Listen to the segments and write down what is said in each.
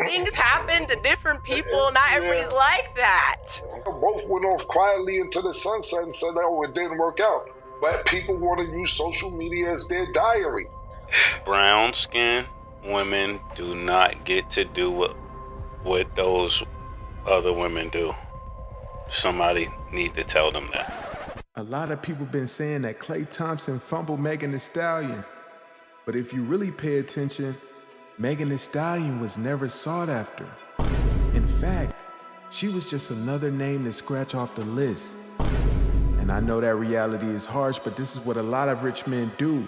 things happen to different people. Not everybody's like that. Both went off quietly into the sunset and said, oh, it didn't work out. But people want to use social media as their diary. Brown skin women do not get to do what those other women do. Somebody need to tell them that. A lot of people been saying that Klay Thompson fumbled Megan Thee Stallion. But if you really pay attention, Megan Thee Stallion was never sought after. In fact, she was just another name to scratch off the list. And I know that reality is harsh, but this is what a lot of rich men do.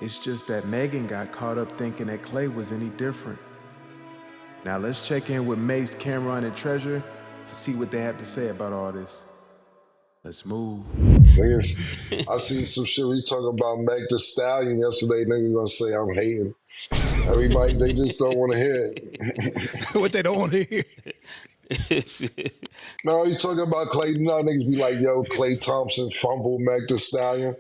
It's just that Megan got caught up thinking that Klay was any different. Now let's check in with Mase, Cameron, and Treasure to see what they have to say about all this. Let's move. Niggas, I seen some shit we talking about Meg Thee Stallion yesterday. Niggas gonna say I'm hating. Everybody, they just don't want to hear it. What they don't want to hear. No, he's talking about Klay. You know, niggas be like, yo, Klay Thompson fumbled Meg Thee Stallion.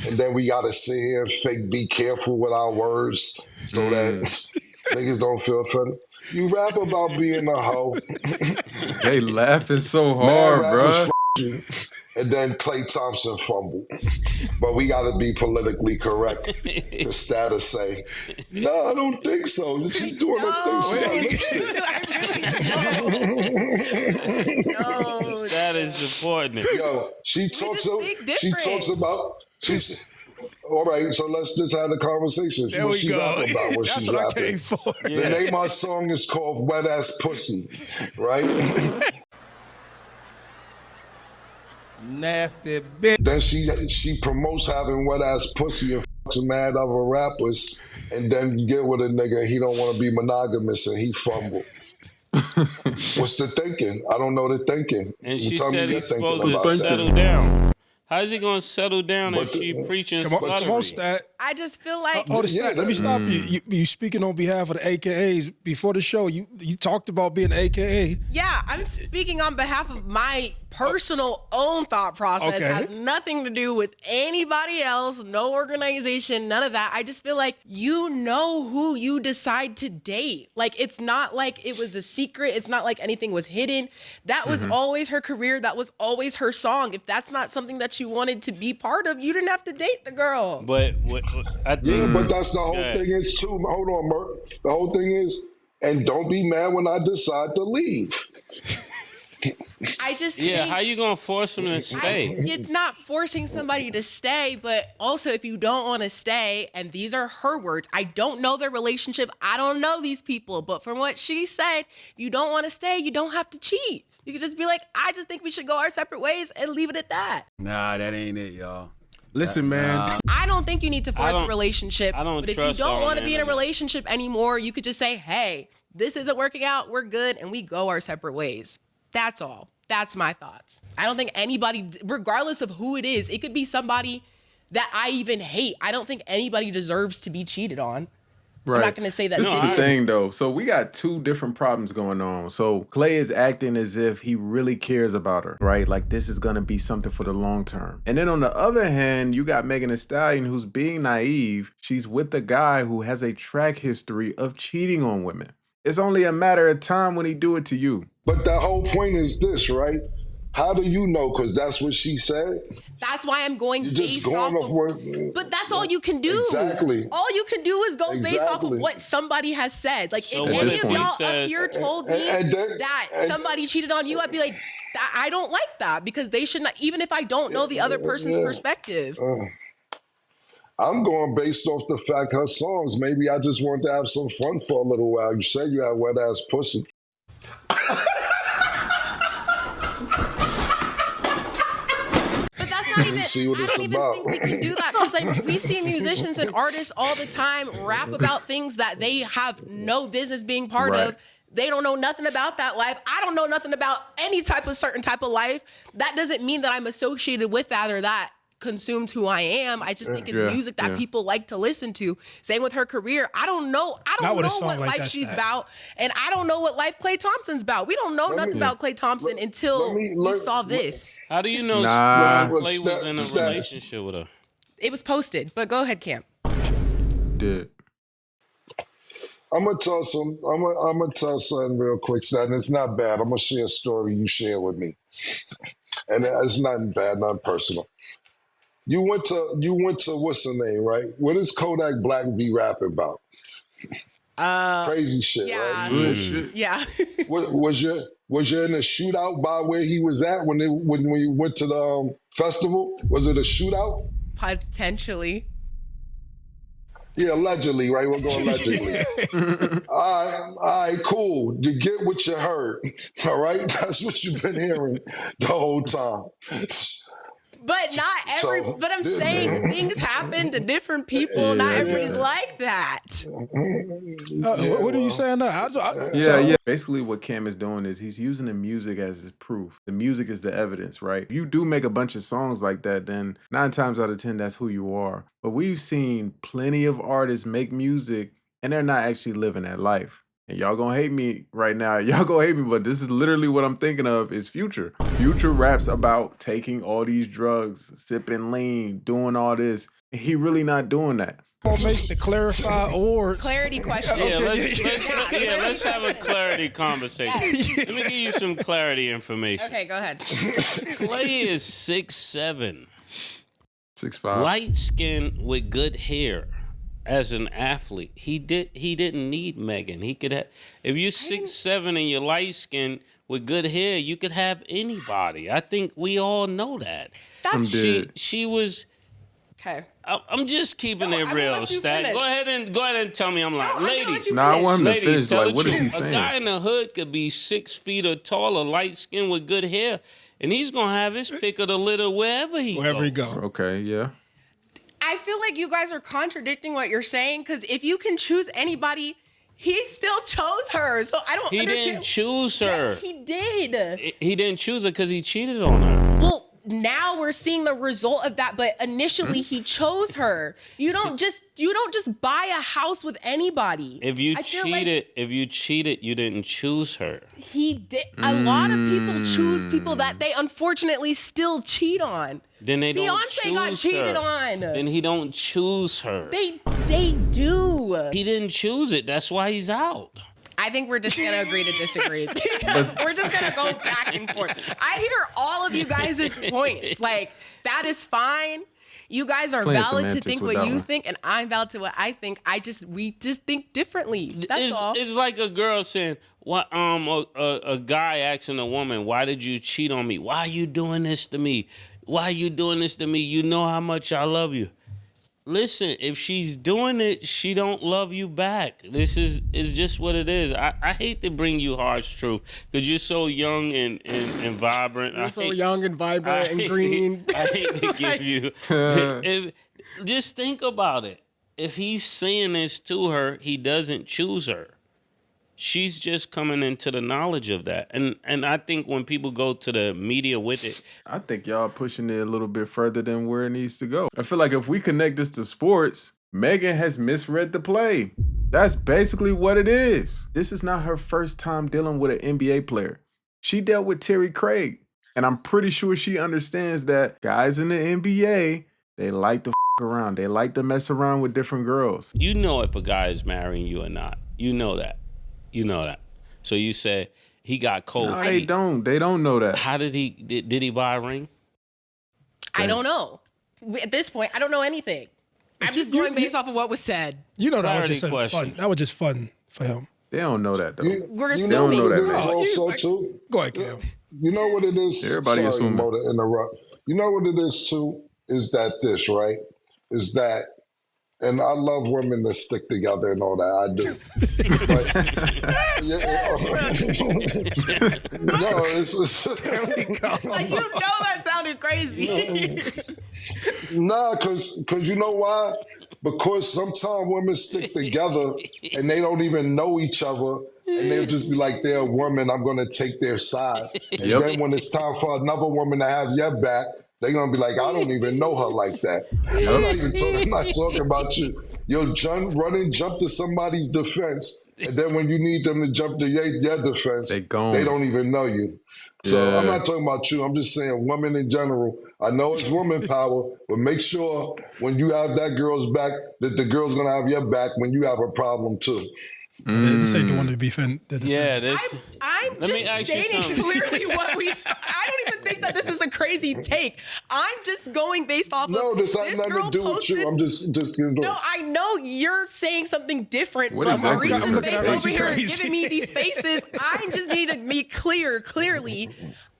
And then we gotta sit here and fake be careful with our words so that niggas don't feel offended. You rap about being a hoe. They laughing so hard, bro. And then Klay Thompson fumbled. But we gotta be politically correct. The status say, no, I don't think so. She's doing her thing. The status important. Yo, she talks about, all right, so let's just have a conversation. There we go. About That's what I came for. The name of my song is called Wet Ass Pussy, right? Nasty bitch. Then she promotes having wet ass pussy and fucks mad other rappers, and then you get with a nigga, he don't want to be monogamous and he fumbled. What's the thinking? I don't know the thinking. And she said he's supposed to settle down. How's he gonna settle down if she preaching sluttery? I just feel like... Stat, let me stop you. You speaking on behalf of the AKAs. Before the show, you talked about being AKA. Yeah, I'm speaking on behalf of my personal own thought process. Okay. It has nothing to do with anybody else, no organization, none of that. I just feel like you know who you decide to date. Like, it's not like it was a secret. It's not like anything was hidden. That was always her career. That was always her song. If that's not something that you wanted to be part of, you didn't have to date the girl. But I think, but that's the whole thing is too. Hold on, Merk. The whole thing is, and don't be mad when I decide to leave. I just think, how you gonna force them to stay? It's not forcing somebody to stay, but also if you don't want to stay, and these are her words, I don't know their relationship, I don't know these people, but from what she said, if you don't want to stay, you don't have to cheat. You could just be like, I just think we should go our separate ways and leave it at that. Nah, that ain't it, y'all. Listen, man. I don't think you need to force a relationship. But if you don't want to be in a relationship anymore, you could just say, hey, this isn't working out, we're good, and we go our separate ways. That's all. That's my thoughts. I don't think anybody, regardless of who it is, it could be somebody that I even hate. I don't think anybody deserves to be cheated on. Right. I'm not going to say that. This is the thing, though. So we got two different problems going on. So Klay is acting as if he really cares about her, right? Like this is going to be something for the long term. And then on the other hand, you got Megan Thee Stallion, who's being naive. She's with a guy who has a track history of cheating on women. It's only a matter of time when he do it to you. But the whole point is this, right? How do you know? Because that's what she said. That's why I'm going based off of. But that's all you can do. Exactly. All you can do is go based off of what somebody has said. Like if any of y'all up here told me that somebody cheated on you, I'd be like, I don't like that because they should not. Even if I don't know the other person's perspective. I'm going based off the fact her songs. Maybe I just want to have some fun for a little while. You said you had wet ass pussy. I don't even think we can do that because like we see musicians and artists all the time rap about things that they have no business being part of. They don't know nothing about that life. I don't know nothing about any type of certain type of life. That doesn't mean that I'm associated with that or that consumes who I am. I just think it's music that people like to listen to. Same with her career. I don't know what life she's about, and I don't know what life Klay Thompson's about. We don't know nothing about Klay Thompson until we saw this. How do you know Klay was in a relationship with her? It was posted, but go ahead, Cam. Did. I'm gonna tell something real quick, Stan. It's not bad. I'm gonna share a story you share with me, and it's nothing bad, nothing personal. You went to what's the name, right? What is Kodak Black be rapping about? Crazy shit, yeah. right? Good shit. Yeah. Was you in a shootout by where he was at when you went to the festival? Was it a shootout? Potentially. Yeah, allegedly, right? We'll go allegedly. All right, cool. You get what you heard, all right? That's what you've been hearing the whole time. But not every. So, but I'm saying things happen to different people. Not everybody's like that. What are you saying now? Yeah. Basically, what Cam is doing is he's using the music as his proof. The music is the evidence, right? If you do make a bunch of songs like that, then 9 times out of 10, that's who you are. But we've seen plenty of artists make music and they're not actually living that life. And y'all gonna hate me right now. Y'all gonna hate me, but this is literally what I'm thinking of is Future. Future raps about taking all these drugs, sipping lean, doing all this. And he really not doing that. Gonna make the Clarify Awards. Clarity question. Yeah, let's have a clarity conversation. Let me give you some clarity information. Okay, go ahead. Klay is 6'7", 6'5". light skin with good hair. As an athlete, he didn't need Megan. He could have, if you're 6'7" and you're light skinned with good hair, you could have anybody. I think we all know that. She was. Okay. I'm just keeping it real, Stack. Go ahead and tell me I'm lying. Ladies, I want him to ladies, finish. tell Like, the what is he truth. A saying? guy in the hood could be 6 feet or taller, light skin with good hair, and he's gonna have his pick of the litter wherever he goes. Okay, yeah. I feel like you guys are contradicting what you're saying because if you can choose anybody, he still chose her. So I don't understand. He didn't choose her. Yes, he did. He didn't choose her because he cheated on her. Well, now we're seeing the result of that, but initially he chose her. You don't just buy a house with anybody. If you cheated, you didn't choose her. He did. A lot of people choose people that they unfortunately still cheat on. Then they don't Beyonce choose got cheated her. on. Then he don't choose her. They do. He didn't choose it. That's why he's out. I think we're just gonna agree to disagree because we're just gonna go back and forth. I hear all of you guys' points. Like, that is fine. You guys are Playing valid to semantics think with what that you one. think, and I'm valid to what I think. We just think differently. That's all. It's like a girl saying, "What? A guy asking a woman, why did you cheat on me? Why are you doing this to me? Why are you doing this to me? You know how much I love you." Listen, if she's doing it, she don't love you back. This is just what it is. I hate to bring you harsh truth because you're so young and vibrant. You're so young and vibrant and green. I hate to give you. Just think about it. If he's saying this to her, he doesn't choose her. She's just coming into the knowledge of that. And I think when people go to the media with it, I think y'all pushing it a little bit further than where it needs to go. I feel like if we connect this to sports, Megan has misread the play. That's basically what it is. This is not her first time dealing with an NBA player. She dealt with Terry Craig. And I'm pretty sure she understands that guys in the NBA, they like to around. They like to mess around with different girls. you know if a guy is marrying you or not. You know that. You know that. So you say he got cold No, feet. they don't. They don't know that. How did he buy a ring? I don't know. At this point, I don't know anything. I'm just going based off of what was said. You know that was Clarity just question. fun. That was just fun for him. They don't know that, though. We're you assuming. know what it man. is also too? Go ahead, Cam. You know what it is? Everybody Sorry, assuming. Mo, to interrupt. You know what it is too? Is that this, right? Is that, and I love women that stick together and all that. I do. No, it's Like, you know that sounded crazy. nah, cause you know why? Because sometimes women stick together and they don't even know each other. And they'll just be like, they're a woman, I'm gonna take their side. And Yep. then when it's time for another woman to have your back, they're gonna be like, I don't even know her like that. I'm not talking about you. You'll jump to somebody's defense, and then when you need them to jump to your defense, They gone. they don't even know you. So Yeah. I'm not talking about you. I'm just saying women in general. I know it's woman power, but make sure when you have that girl's back, that the girl's gonna have your back when you have a problem too. This ain't the one to be defended. Yeah, this. I'm Let me just ask you stating something. clearly what we. I don't even think that this is a crazy take. I'm just going based off No, of this has nothing girl to do with you. posted- I'm just you know. No, I know you're saying something different, What but exactly Maurice's is face that? over here is Crazy. giving me these faces. I just need to be clearly.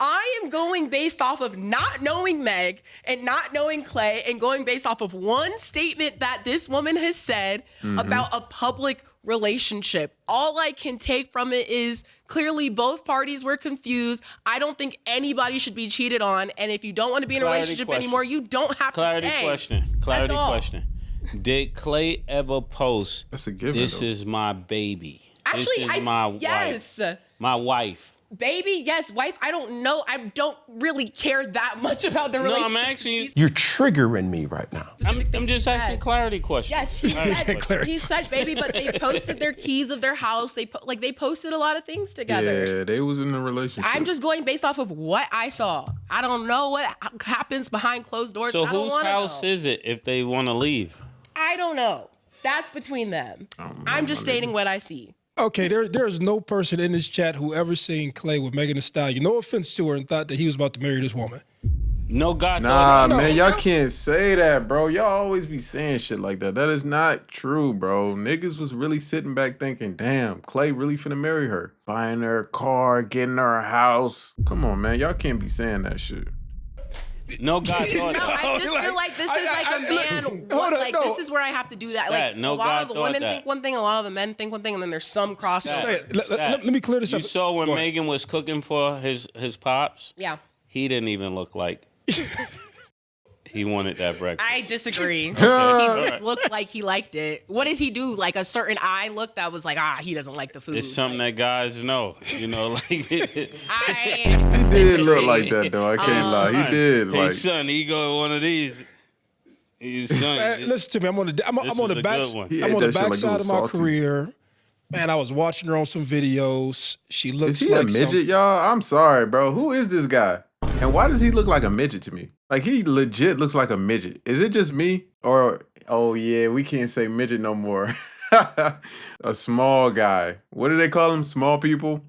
I am going based off of not knowing Meg and not knowing Klay and going based off of one statement that this woman has said about a public relationship. All I can take from it is clearly both parties were confused. I don't think anybody should be cheated on. And if you don't want to be in a Clarity relationship question. anymore, you don't have Clarity to stay. question. Clarity That's all. question. Did Klay ever post, That's a given, this though. is my baby? Actually, this is my yes. wife. My wife. Baby, yes. Wife, I don't know. I don't really care that much about the No, relationship. I'm asking you. You're triggering me right now. I'm just asking said. clarity questions. Yes, he said, Clarity. he said, baby, but they posted their keys of their house. They posted a lot of things together. Yeah, they was in a relationship. I'm just going based off of what I saw. I don't know what happens behind closed doors. So I don't whose wanna house know. is it if they want to leave? I don't know. That's between them. I'm just stating what I see. Okay, there's no person in this chat who ever seen Klay with Megan Thee Stallion. No offense to her, and thought that he was about to marry this woman. No God. Nah, thought- man, y'all can't say that, bro. Y'all always be saying shit like that. That is not true, bro. Niggas was really sitting back thinking, damn, Klay really finna marry her. Buying her a car, getting her a house. Come on, man. Y'all can't be saying that shit. No God thought No, that. I just feel like this is like a man. Hold on, Like no. this is where I have to do that. Stat, Like no a lot God of the thought women that. think one thing, a lot of the men think one thing, and then there's some crossover. Stat. Let me clear this You up. saw when Go ahead. Megan was cooking for his pops? Yeah. He didn't even look like he wanted that breakfast. I disagree. He Alright. looked like he liked it. What did he do? Like a certain eye look that was like, he doesn't like the food. It's something that guys know, you know, like He I did look like that, though. I can't lie. He did. Hey Like, son, he go one of these. His son. Man, listen to me. I'm on the I'm This on is the a back. good one. He I'm ate on the that shit like it backside was of my salty. career. Man, I was watching her on some videos. She looks is he like a midget, some, y'all? I'm sorry, bro. Who is this guy? And why does he look like a midget to me? Like, he legit looks like a midget. Is it just me? Or, oh yeah, we can't say midget no more. A small guy. What do they call him? Small people?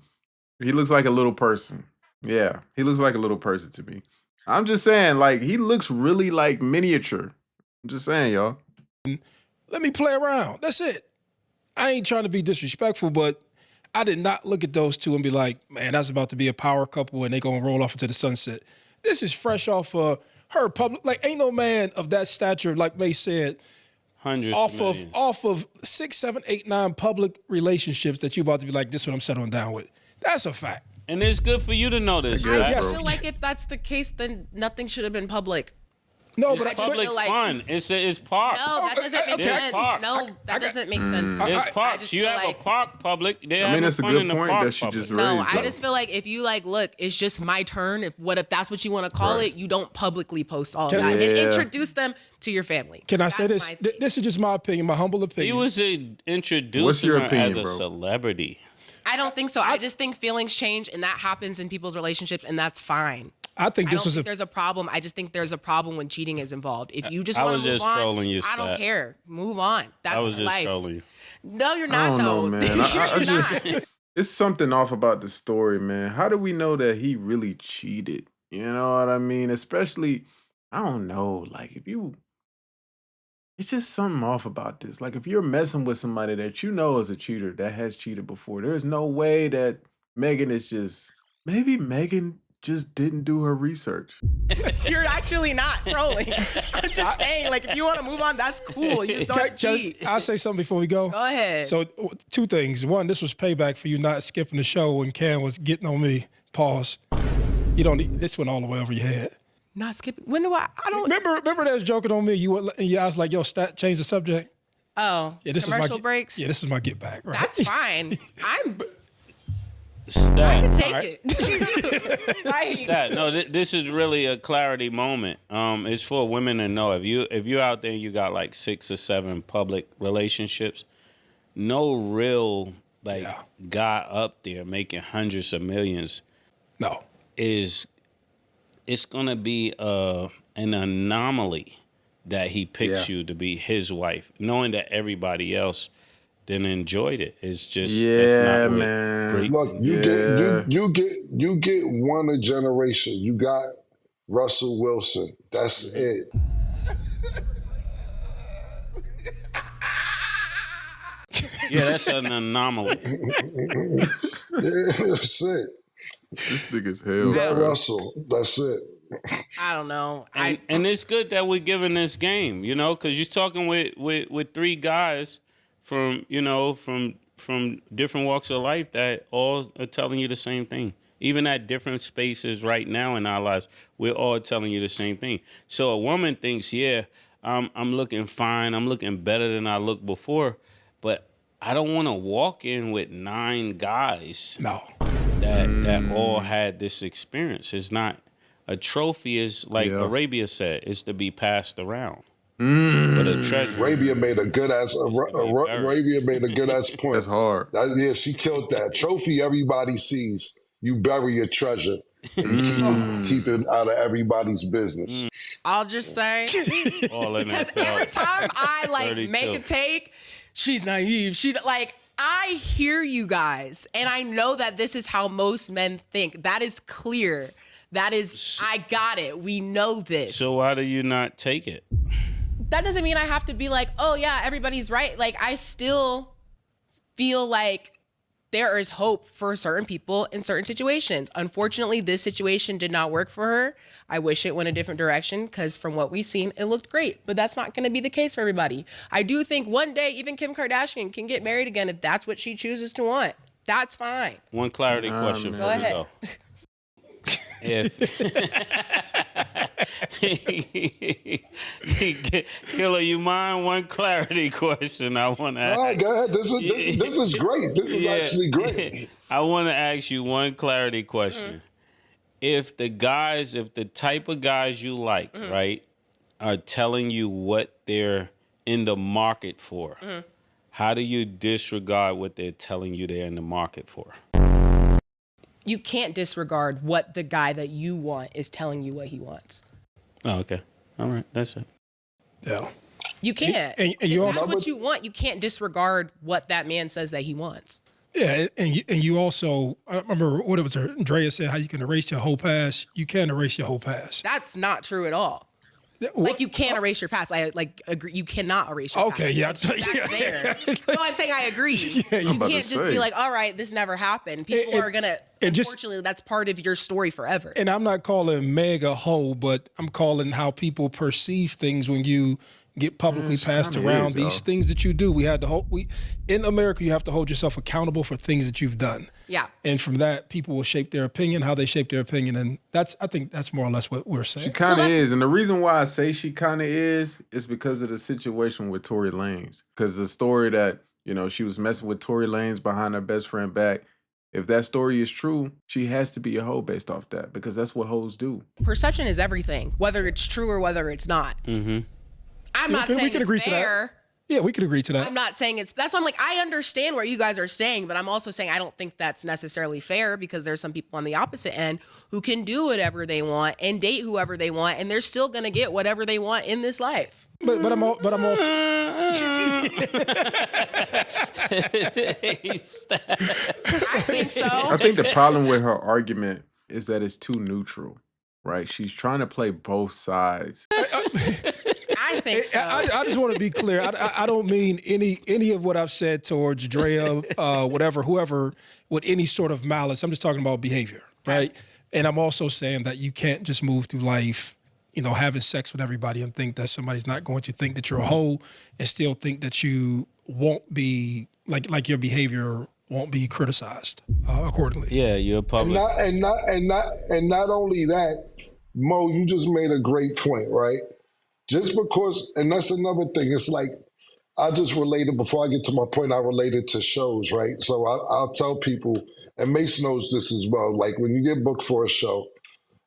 He looks like a little person. Yeah, he looks like a little person to me. I'm just saying, like, he looks really like miniature. I'm just saying, y'all. let me play around. That's it. I ain't trying to be disrespectful, but I did not look at those two and be like, man, that's about to be a power couple and they gonna roll off into the sunset. This is fresh off her public. Like, ain't no man of that stature, like Mase said, Hundreds off of of millions. 6, 7, 8, 9 public relationships that you about to be like, this is what I'm settling down with. That's a fact. And it's good for you to know this. I I guess, right? just bro. feel like if that's the case, then nothing should have been public. No, It's but public feel like- fun. It's park. No, that doesn't make okay. There's sense. park. No, that doesn't make sense. to me. It's I parks. just You feel have like- a park public. They I mean, that's a fun good in the point park that she public. just No, raised. I though. just feel like if you like, look, it's just my turn. If that's what you want to call Right. it, you don't publicly post all Can that I- and Yeah. introduce them to your family. can I say That's this? my thing. This is just my opinion, my humble He opinion. was introducing What's your her opinion, as a bro? celebrity. I don't think so. I just think feelings change, and that happens in people's relationships, and that's fine. I think I this don't was think there's a problem. I just think there's a problem when cheating is involved. If you just I want was to move just on, trolling you, I don't Stat. care. Move on. That's I was just life. trolling you. No, you're I not don't though. know, man. I You're just not. it's something off about the story, man. How do we know that he really cheated? You know what I mean? Especially, I don't know. Like, if you, it's just something off about this. Like, if you're messing with somebody that you know is a cheater that has cheated before, there's no way that Megan is just. Maybe Megan just didn't do her research. You're actually not trolling. I'm just saying, like, if you want to move on, that's cool. You just don't cheat. I'll say something before we go. Go ahead. So, two things. One, this was payback for you not skipping the show when Cam was getting on me. Pause. You don't need, this went all the way over your head. Not skipping. When do I don't. Remember they was joking on me. I was like, yo, change the subject. Oh, Yeah, this commercial is my breaks. Yeah, this is my get back. Right? That's fine. I Stat. take it. Right. Stat. No, this is really a clarity moment. It's for women to know if you're out there and you got like 6 or 7 public relationships, no real guy up there making hundreds of millions No. it's gonna be an anomaly that he picks Yeah. you to be his wife, knowing that everybody else then enjoyed it. It's just that's not what man. great. Look, you get one a generation. You got Russell Wilson. That's it. Yeah, that's an anomaly. That's it. This nigga's hell. You got bro. Russell. That's it. I don't know. And it's good that we're giving this game, you know, because you're talking with three guys from, you know, from different walks of life that all are telling you the same thing. Even at different spaces right now in our lives, we're all telling you the same thing. So a woman thinks, yeah, I'm looking fine. I'm looking better than I looked before. But I don't want to walk in with 9 guys that all had this experience. It's not a trophy is like Arabia said, is to be passed around. But a treasure. Arabia made a good ass. Arabia made a good ass point. That's hard. Yeah, she killed that. Trophy everybody sees. You bury your treasure. And keep it out of everybody's business. I'll just say, because every time I like 32. Make a take, she's naive. I hear you guys, and I know that this is how most men think. That is clear. That is, I got it. We know this. So why do you not take it? That doesn't mean I have to be like, oh yeah, everybody's right. Like, I still feel like there is hope for certain people in certain situations. Unfortunately, this situation did not work for her. I wish it went a different direction because from what we've seen, it looked great. But that's not going to be the case for everybody. I do think one day even Kim Kardashian can get married again if that's what she chooses to want. That's fine. One clarity question before we go. Killer, you mind one clarity question I want to ask? All right, go ahead. This is great. This is actually great. I want to ask you one clarity question. If the type of guys you like, right, are telling you what they're in the market for, how do you disregard what they're telling you they're in the market for? You can't disregard what the guy that you want is telling you what he wants. Oh, okay. All right. That's it. Yeah. You can't. And you if also, that's what you want, you can't disregard what that man says that he wants. Yeah, and you also, I remember what it was, Andrea said, how you can erase your whole past. You can't erase your whole past. That's not true at all. Like, you can't erase your past. I agree. You cannot erase your past. Okay, yeah. That's there. No, I'm saying I agree. Yeah, you can't just be like, all right, this never happened. People are going to, unfortunately, that's part of your story forever. And I'm not calling Meg a hoe, but I'm calling how people perceive things when you get publicly passed around these things that you do. We had to hold, in America, you have to hold yourself accountable for things that you've done. Yeah. And from that, people will shape their opinion, how they shape their opinion. And I think that's more or less what we're saying. She kind of is. And the reason why I say she kind of is because of the situation with Tory Lanez. Because the story that, you know, she was messing with Tory Lanez behind her best friend back. If that story is true, she has to be a hoe based off that, because that's what hoes do. Perception is everything, whether it's true or whether it's not. Mm-hmm. I'm not saying it's fair. Yeah, we could agree to that. I'm not saying that's why I'm like, I understand what you guys are saying, but I'm also saying I don't think that's necessarily fair, because there's some people on the opposite end who can do whatever they want and date whoever they want, and they're still gonna get whatever they want in this life. But I'm also. I think so. I think the problem with her argument is that it's too neutral, right? She's trying to play both sides. I think so. I just want to be clear. I don't mean any of what I've said towards Drea, whoever, with any sort of malice. I'm just talking about behavior, right? And I'm also saying that you can't just move through life, you know, having sex with everybody and think that somebody's not going to think that you're a hoe and still think that you won't be, like your behavior won't be criticized accordingly. Yeah, you're public. And not only that, Mo, you just made a great point, right? Just because, and that's another thing, it's like, I just related, before I get to my point, I related to shows, right? So I'll tell people, and Mase knows this as well, like when you get booked for a show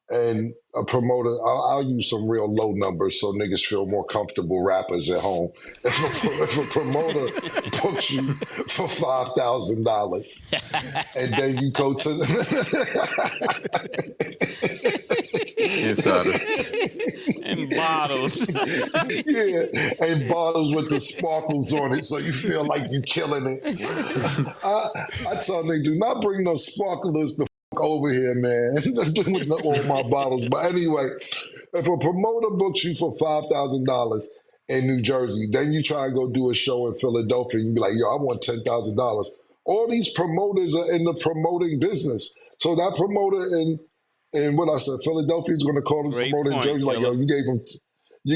and a promoter, I'll use some real low numbers so niggas feel more comfortable, rappers at home. If a promoter books you for $5,000 and then you go to Yeah, insider. And bottles. Yeah, and bottles with the sparkles on it, so you feel like you're killing it. I tell niggas, do not bring no sparklers the fuck over here, man. With all my bottles. But anyway, if a promoter books you for $5,000 in New Jersey, then you try to go do a show in Philadelphia, and you be like, yo, I want $10,000. All these promoters are in the promoting business. So that promoter in what I said, Philadelphia is going to call the Great promoter in point, Jersey, like, yo, you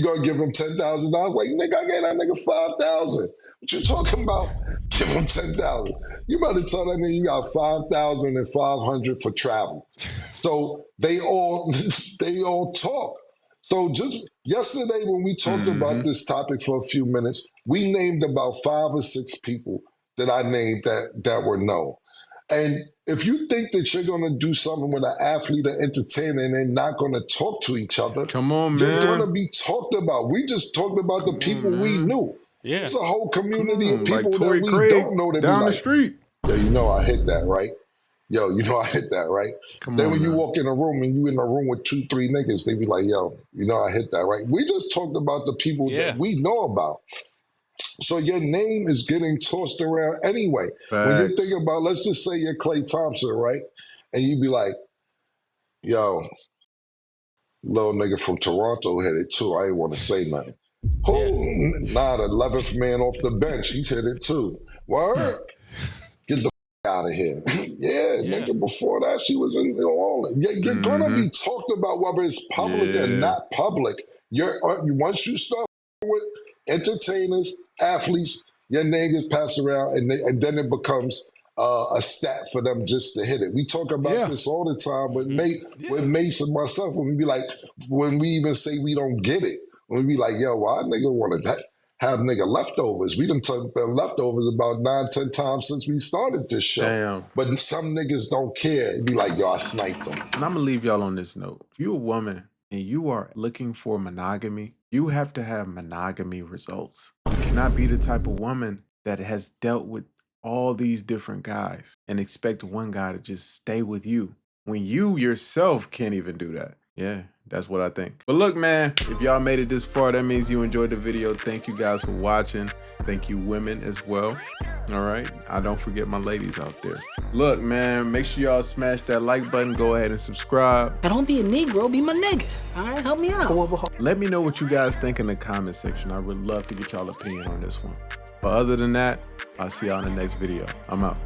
gonna give him $10,000? Like, nigga, I gave that nigga $5,000. What you talking about? Give him $10,000. You better tell that nigga you got $5,500 for travel. So they all talk. So just yesterday when we talked about this topic for a few minutes, we named about 5 or 6 people that I named that were known. And if you think that you're going to do something with an athlete or entertainer and they're not going to talk to each other, Come on, they're man. going to be talked about. We just talked about the people we knew. Yeah. It's a whole community of people Like Tory that we Craig don't know that down be the like, street. yo, you know I hit that, right? Yo, you know I hit that, right? Then on, when you man. walk in a room and you in a room with 2, 3 niggas, they be like, yo, you know I hit that, right? We just talked about the people that we know about. So your name is getting tossed around anyway. When you think about, let's just say you're Klay Thompson, right? And you be like, yo, little nigga from Toronto hit it too. I ain't want to say nothing. Who? Nah, the 11th man off the bench, he's hit it too. Word? Get the out of here. Yeah, nigga, before that, she was in New Orleans. You're gonna be talked about whether it's public or not public. Once you start with entertainers, athletes, your name gets passed around, and then it becomes a stat for them just to hit it. We talk about this all the time with Mase and myself when we be like, when we even say we don't get it, when we be like, yo, why nigga want to have nigga leftovers? We done talked about leftovers about 9, 10 times since we started this show. Damn. But some niggas don't care. It'd be like, yo, I sniped them. And I'm gonna leave y'all on this note. If you're a woman and you are looking for monogamy, you have to have monogamy results. You cannot be the type of woman that has dealt with all these different guys and expect one guy to just stay with you when you yourself can't even do that. Yeah, that's what I think. But look, man, if y'all made it this far, that means you enjoyed the video. Thank you guys for watching. Thank you women as well. All right, I don't forget my ladies out there. Look, man, make sure y'all smash that like button. Go ahead and subscribe. Now don't be a Negro, be my nigga. All right, help me out. Let me know what you guys think in the comment section. I would love to get y'all opinion on this one. But other than that, I'll see y'all in the next video. I'm out.